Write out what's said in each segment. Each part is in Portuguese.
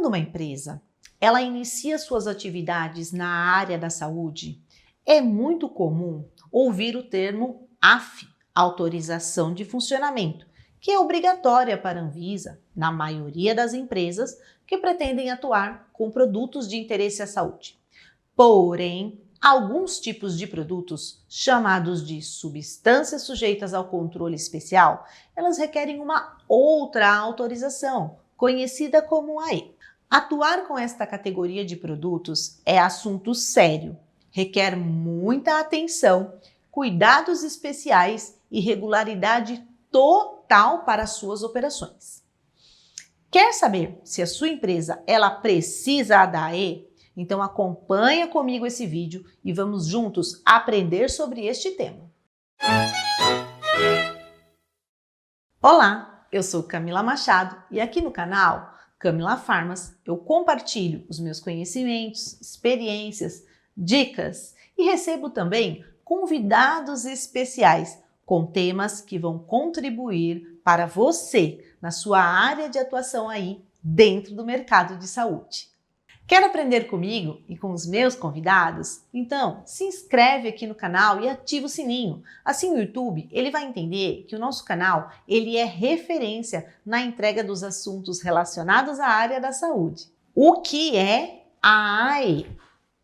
Quando uma empresa ela inicia suas atividades na área da saúde, é muito comum ouvir o termo AF, Autorização de Funcionamento, que é obrigatória para a Anvisa na maioria das empresas que pretendem atuar com produtos de interesse à saúde. Porém, alguns tipos de produtos, chamados de substâncias sujeitas ao controle especial, elas requerem uma outra autorização, conhecida como AE. Atuar com esta categoria de produtos é assunto sério, requer muita atenção, cuidados especiais e regularidade total para suas operações. Quer saber se a sua empresa ela precisa da AE? Então acompanha comigo esse vídeo e vamos juntos aprender sobre este tema. Olá, eu sou Camila Machado e aqui no canal Camila Farmas eu compartilho os meus conhecimentos, experiências, dicas e recebo também convidados especiais com temas que vão contribuir para você na sua área de atuação aí dentro do mercado de saúde. Quer aprender comigo e com os meus convidados? Então, se inscreve aqui no canal e ativa o sininho. Assim o YouTube ele vai entender que o nosso canal ele é referência na entrega dos assuntos relacionados à área da saúde. O que é a AE?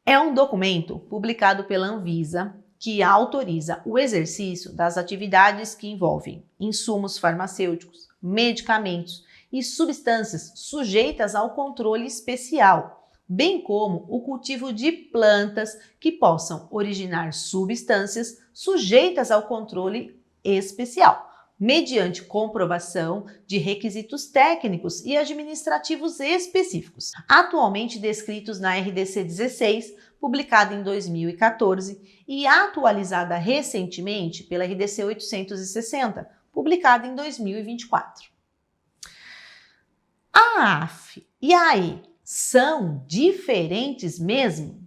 É um documento publicado pela Anvisa que autoriza o exercício das atividades que envolvem insumos farmacêuticos, medicamentos e substâncias sujeitas ao controle especial, bem como o cultivo de plantas que possam originar substâncias sujeitas ao controle especial, mediante comprovação de requisitos técnicos e administrativos específicos, atualmente descritos na RDC 16, publicada em 2014 e atualizada recentemente pela RDC 860, publicada em 2024. A AF e a AE são diferentes mesmo?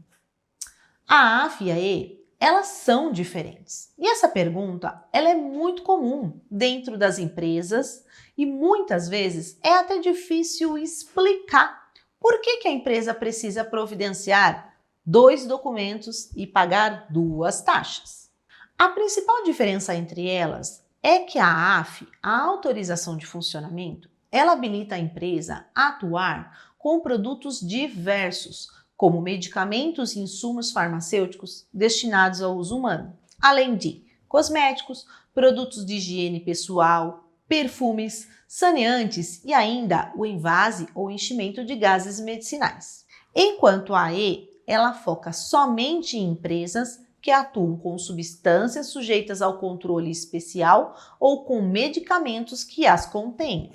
A AF e a AE, elas são diferentes. E essa pergunta, ela é muito comum dentro das empresas e muitas vezes é até difícil explicar por que a empresa precisa providenciar 2 documentos e pagar 2 taxas. A principal diferença entre elas é que a AF, a autorização de funcionamento, ela habilita a empresa a atuar com produtos diversos, como medicamentos e insumos farmacêuticos destinados ao uso humano, além de cosméticos, produtos de higiene pessoal, perfumes, saneantes e ainda o envase ou enchimento de gases medicinais. Enquanto a AE, ela foca somente em empresas que atuam com substâncias sujeitas ao controle especial ou com medicamentos que as contenham.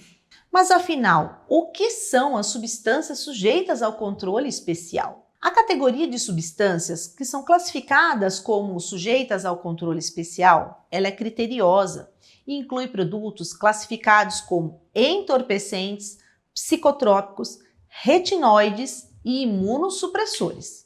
Mas afinal, o que são as substâncias sujeitas ao controle especial? A categoria de substâncias que são classificadas como sujeitas ao controle especial, ela é criteriosa e inclui produtos classificados como entorpecentes, psicotrópicos, retinoides e imunossupressores.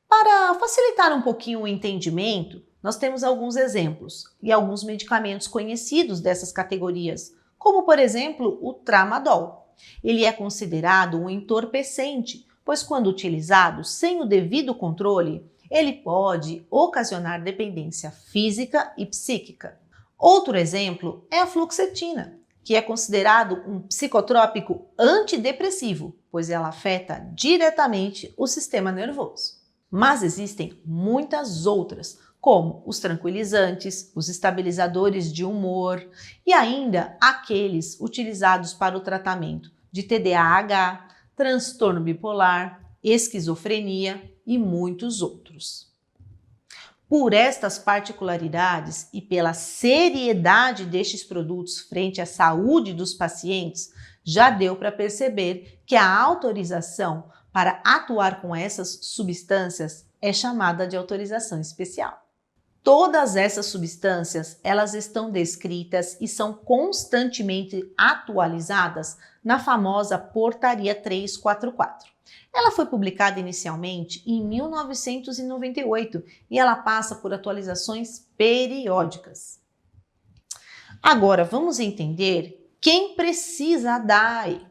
Para facilitar um pouquinho o entendimento, nós temos alguns exemplos e alguns medicamentos conhecidos dessas categorias, como por exemplo o tramadol. Ele é considerado um entorpecente, pois quando utilizado sem o devido controle, ele pode ocasionar dependência física e psíquica. Outro exemplo é a fluoxetina, que é considerado um psicotrópico antidepressivo, pois ela afeta diretamente o sistema nervoso. Mas existem muitas outras, como os tranquilizantes, os estabilizadores de humor e ainda aqueles utilizados para o tratamento de TDAH, transtorno bipolar, esquizofrenia e muitos outros. Por estas particularidades e pela seriedade destes produtos frente à saúde dos pacientes, já deu para perceber que a autorização para atuar com essas substâncias é chamada de autorização especial. Todas essas substâncias, elas estão descritas e são constantemente atualizadas na famosa Portaria 344. Ela foi publicada inicialmente em 1998 e ela passa por atualizações periódicas. Agora, vamos entender quem precisa da AE.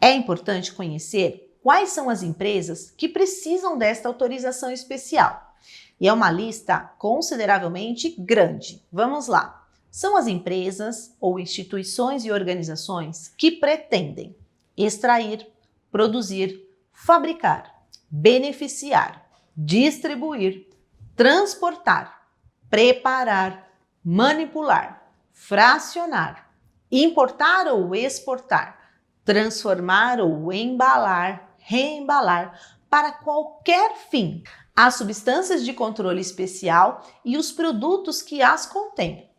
É importante conhecer quais são as empresas que precisam desta autorização especial. E é uma lista consideravelmente grande. Vamos lá. São as empresas ou instituições e organizações que pretendem extrair, produzir, fabricar, beneficiar, distribuir, transportar, preparar, manipular, fracionar, importar ou exportar, transformar ou embalar, reembalar, para qualquer fim, as substâncias de controle especial e os produtos que as contêm.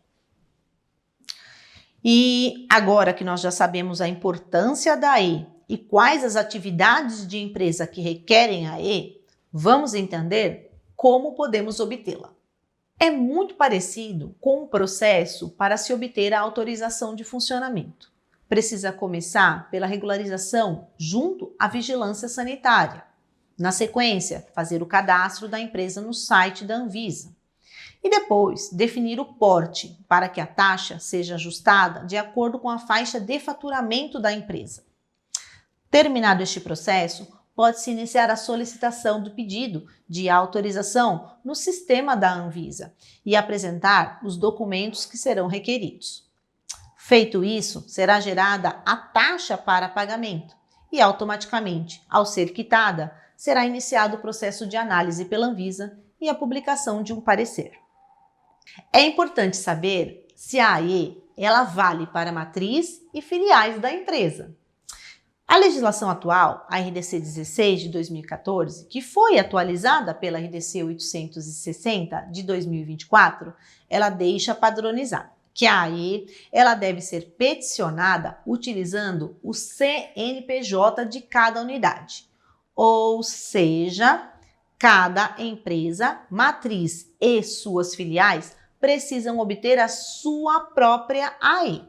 E agora que nós já sabemos a importância da E e quais as atividades de empresa que requerem a E, vamos entender como podemos obtê-la. É muito parecido com o processo para se obter a autorização de funcionamento. Precisa começar pela regularização junto à vigilância sanitária. Na sequência, fazer o cadastro da empresa no site da Anvisa. E depois, definir o porte para que a taxa seja ajustada de acordo com a faixa de faturamento da empresa. Terminado este processo, pode-se iniciar a solicitação do pedido de autorização no sistema da Anvisa e apresentar os documentos que serão requeridos. Feito isso, será gerada a taxa para pagamento e automaticamente, ao ser quitada, será iniciado o processo de análise pela Anvisa e a publicação de um parecer. É importante saber se a AE ela vale para matriz e filiais da empresa. A legislação atual, a RDC 16 de 2014, que foi atualizada pela RDC 860 de 2024, ela deixa padronizado que a AE ela deve ser peticionada utilizando o CNPJ de cada unidade, ou seja, cada empresa, matriz e suas filiais precisam obter a sua própria AE.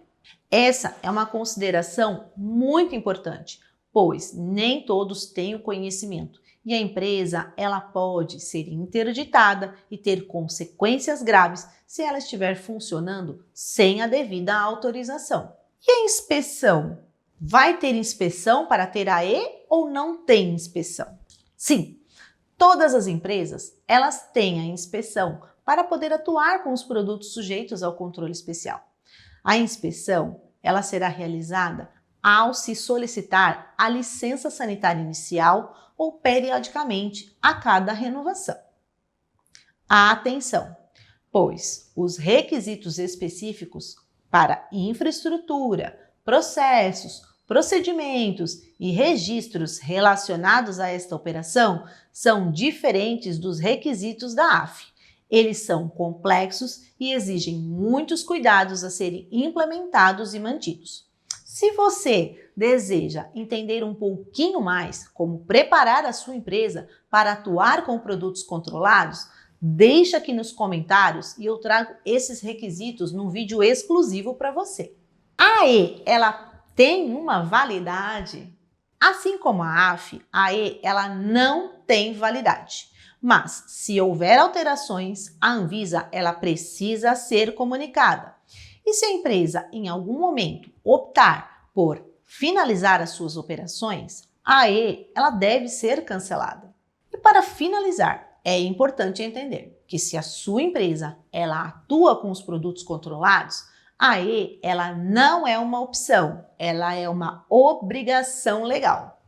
Essa é uma consideração muito importante, pois nem todos têm o conhecimento e a empresa ela pode ser interditada e ter consequências graves se ela estiver funcionando sem a devida autorização. E a inspeção? Vai ter inspeção para ter AE ou não tem inspeção? Sim, todas as empresas elas têm a inspeção para poder atuar com os produtos sujeitos ao controle especial. A inspeção ela será realizada ao se solicitar a licença sanitária inicial ou periodicamente a cada renovação. Atenção, pois os requisitos específicos para infraestrutura, processos, procedimentos e registros relacionados a esta operação são diferentes dos requisitos da AF. Eles são complexos e exigem muitos cuidados a serem implementados e mantidos. Se você deseja entender um pouquinho mais como preparar a sua empresa para atuar com produtos controlados, deixa aqui nos comentários e eu trago esses requisitos num vídeo exclusivo para você. A AE, ela tem uma validade? Assim como a AF, a AE, ela não tem validade. Mas, se houver alterações, a Anvisa ela precisa ser comunicada. E se a empresa, em algum momento, optar por finalizar as suas operações, a AE ela deve ser cancelada. E para finalizar, é importante entender que se a sua empresa ela atua com os produtos controlados, a AE ela não é uma opção, ela é uma obrigação legal.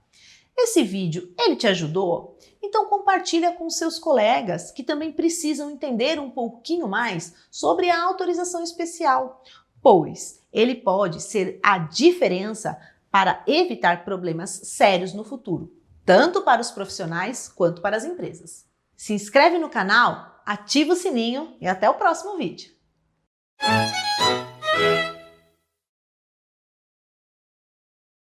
Esse vídeo, ele te ajudou? Então compartilha com seus colegas que também precisam entender um pouquinho mais sobre a autorização especial, pois ele pode ser a diferença para evitar problemas sérios no futuro, tanto para os profissionais quanto para as empresas. Se inscreve no canal, ativa o sininho e até o próximo vídeo.